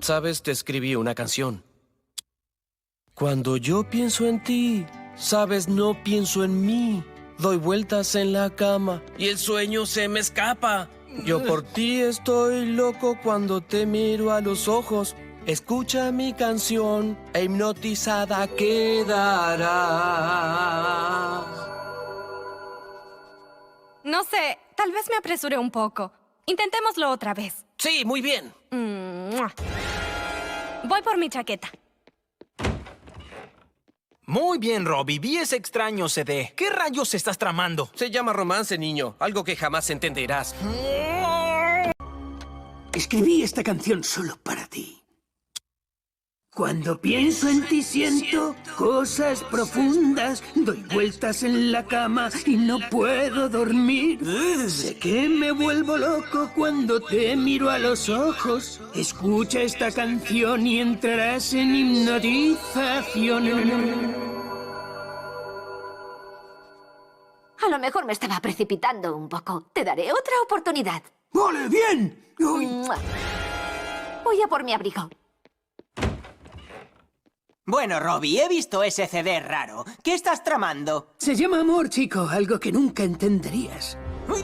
Sabes, te escribí una canción. Cuando yo pienso en ti, sabes, no pienso en mí. Doy vueltas en la cama y el sueño se me escapa. Yo por ti estoy loco cuando te miro a los ojos. Escucha mi canción e hipnotizada quedarás. No sé, tal vez me apresuré un poco. Intentémoslo otra vez. Sí, muy bien. Voy por mi chaqueta. Muy bien, Robbie. Vi ese extraño CD. ¿Qué rayos estás tramando? Se llama romance, niño. Algo que jamás entenderás. Escribí esta canción solo para ti. Cuando pienso en ti siento cosas profundas. Doy vueltas en la cama y no puedo dormir. Sé que me vuelvo loco cuando te miro a los ojos. Escucha esta canción y entrarás en hipnotización. A lo mejor me estaba precipitando un poco. Te daré otra oportunidad. ¡Vale, bien! ¡Mua! Voy a por mi abrigo. Bueno, Robbie, he visto ese CD raro. ¿Qué estás tramando? Se llama amor, chico, algo que nunca entenderías. ¡Uy!